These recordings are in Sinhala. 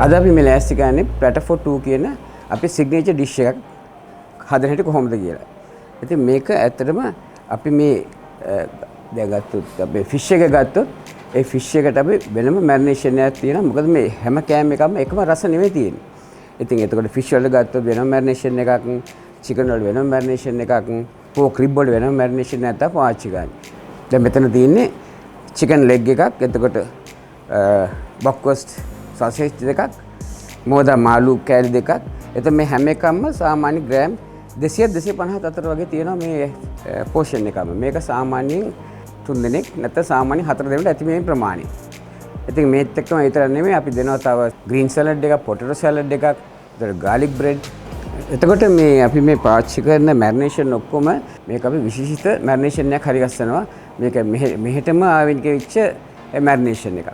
අද අපි මේ ලෑස්ති කරන්නේ platter for two කියන අපේ signature dish එකක් හදන හැටි කොහොමද කියලා. ඉතින් මේක ඇත්තටම අපි මේ දැන් ගත්තොත් අපි fish එක ගත්තොත් ඒ fish එකට අපි වෙනම marination එකක් තියෙනවා. මොකද මේ හැම කෑම එකම එකම රස නෙවෙයි තියෙන්නේ. ඉතින් එතකොට fish වල ගත්තොත් වෙනම marination එකක්, chicken වල වෙනම marination එකක්, pork rib වල වෙනම marination එකක් තමයි පාවිච්චි කරන්නේ. දැන් මෙතන තියෙන්නේ chicken leg එකක්, එතකොට bockwurst sausage දෙකක්, මොදා මාළු කෑලි දෙකක්. එතකොට මේ හැම එකක්ම සාමාන්‍ය ග්‍රෑම් 200 250 අතර වගේ තියෙනවා මේ පෝෂන් එකම. මේක සාමාන්‍යයෙන් 3 දෙනෙක් නැත්නම් සාමාන්‍ය 4 දෙනෙකුට ඇති මේ ප්‍රමාණය. ඉතින් මේත් එක්කම විතර නෙමෙයි අපි දෙනවා තව green salad එකක්, potato salad එකක්, එතකොට garlic bread. එතකොට මේ අපි මේ පාවිච්චි කරන marination ඔක්කොම මේක අපි විශේෂිත marination එකක් හරි ගස්සනවා. මේක මෙහෙටම ආවෙන් කෙවිච්ච marination එකක්.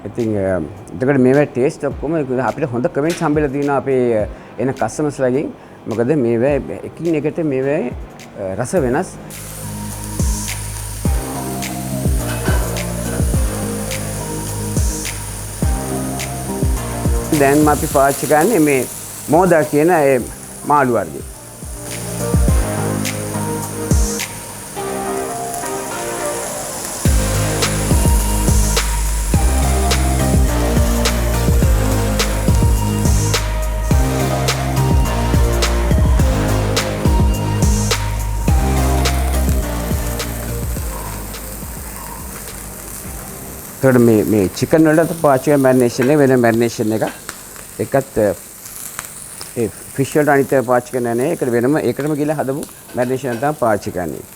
ඉතින් එතකොට මේවා ටේස්ට් ඔක්කොම අපිට හොඳ කමෙන්ට්ස් හම්බෙලා තියෙනවා අපේ එන කස්ටමර්ස්ලාගෙන්. මොකද මේවා එකින් එකට මේවා රස වෙනස්. දැන් අපි පාවිච්චි කරන්නේ මේ මොදා කියන ඒ මාළු වර්ගය. එතකොට මේ chicken වලට පාවිච්චි කරන marination එක වෙන marination එකක්. ඒකත් ඒ fish වලට අනිත් ඒවා පාවිච්චි කරන්නේ නැහැ. ඒකට වෙනම ඒකටම ගිහලා හදපු marination එක තමයි පාවිච්චි කරන්නේ.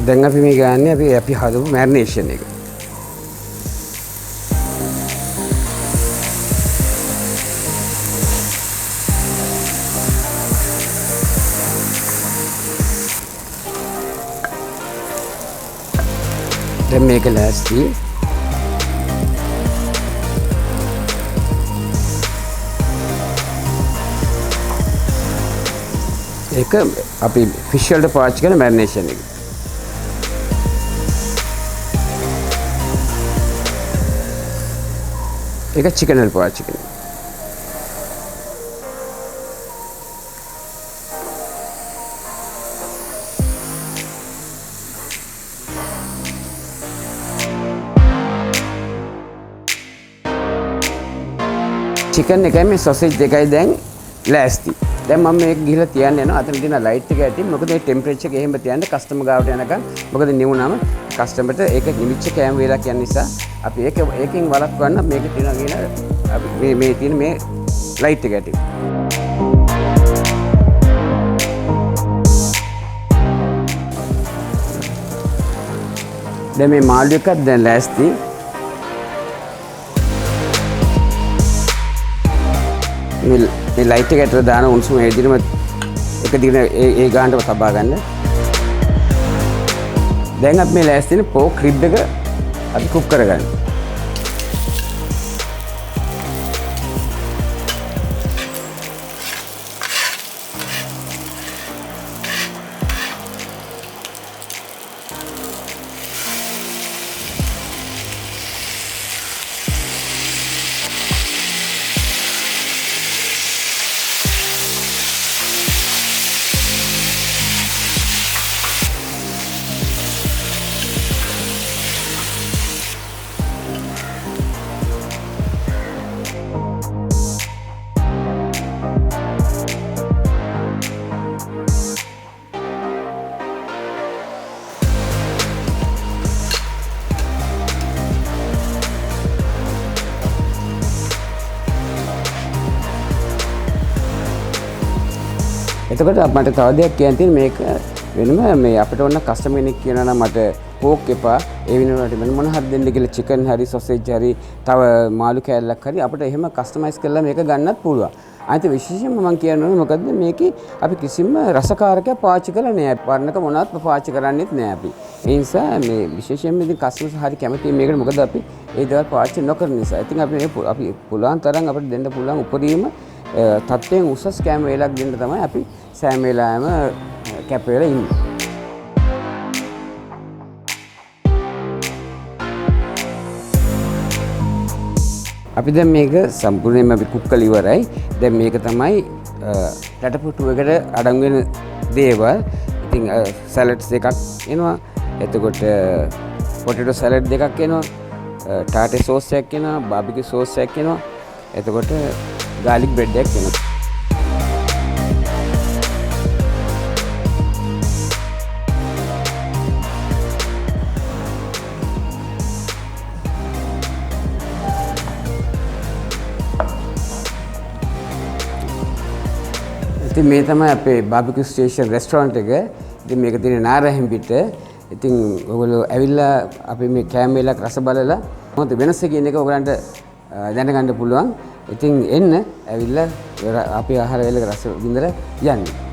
දැන් අපි මේ ගන්නේ අපි හදපු marination එක. දැන් මේක ලෑස්ති. ඒක අපි fish වලට පාවිච්චි කරන marination එක. ඒක chicken වල පාවිච්චි කරනවා. chicken එකයි මේ sausage දෙකයි දැන් ලෑස්ති. දැන් මම මේක ගිහලා තියන්න යනවා. අතන තියෙන light එක ඇති. මොකද මේ temperature එක එහෙම තියන්න customer ගාවට යනකම්. මොකද නිවුනම customerට ඒක නිමිච්ච කෑම වේලක් යන නිසා අපි ඒකෙන් වළක්වන්න මේක තියෙනවා කියන අපි මේ තියෙන මේ light එක ඇති. දැන් මේ මාළු එකක් දැන් ලෑස්ති. මේ ලයිට් එක ඇතුළට දාන උණුසුම ඒ දිනම එක දිගට ඒ ගානටම තබා ගන්න. දැන් අපි මේ ලෑස්තිනේ pork rib එක අපි කුක් කරගන්න. එතකොට මට තව දෙයක් කියන්න තියෙන මේක වෙනම මේ අපිට ඕන කස්ටමර් කෙනෙක් කියනවා නම් මට pork එපා ඒ වෙනුවට මොන හරි දෙන්න කියලා chicken හරි sausage හරි තව මාළු කෑල්ලක් හරි අපිට එහෙම කස්ටමයිස් කරලා මේක ගන්නත් පුළුවන්. අනිත් විශේෂයෙන්ම මම කියනවා මොකද්ද මේකේ අපි කිසිම රසකාරකයක් පාවිච්චි කරලා නෑ. වර්ණක මොනවත් පාවිච්චි කරන්නේත් නෑ අපි. ඒ නිසා මේ විශේෂයෙන්ම ඉතින් කස්ටමර්ස් හරි කැමතියි මේකට. මොකද අපි ඒ දේවල් පාවිච්චි නොකරන නිසා. ඉතින් අපි පුළුවන් තරම් අපිට දෙන්න පුළුවන් උපරිම තත්ත්වයෙන් උසස් කැම වේලක් දෙන්න තමයි අපි සෑම වෙලාවෙම කැප වෙලා ඉන්නේ. අපි දැන් මේක සම්පූර්ණයෙන්ම අපි කුක් කරලා ඉවරයි. දැන් මේක තමයි රටපුටු එකට අඩංගු වෙන දේවල්. ඉතින් සැලඩ්ස් දෙකක් එනවා. එතකොට පොටේටෝ සැලඩ් දෙකක් එනවා. ටාටේ සෝස් එකක් එනවා. බාබිකියු සෝස් එකක් එනවා. එතකොට ගාලික් බ්‍රෙඩ් එකක් එනවා. ඉතින් මේ තමයි අපේ බාබිකියු ස්ටේෂන් රෙස්ටොරන්ට් එක. ඉතින් මේක තියෙන නාරහෙම්බිට. ඉතින් ඔයගොල්ලෝ ඇවිල්ලා අපි මේ කෑම වේලක් රස බලලා මොකද වෙනස කියන එක ඔයගලන්ට දැනගන්න පුළුවන්. ඉතින් එන්න ඇවිල්ලා අපේ ආහාර වේලක රස විඳලා යන්න.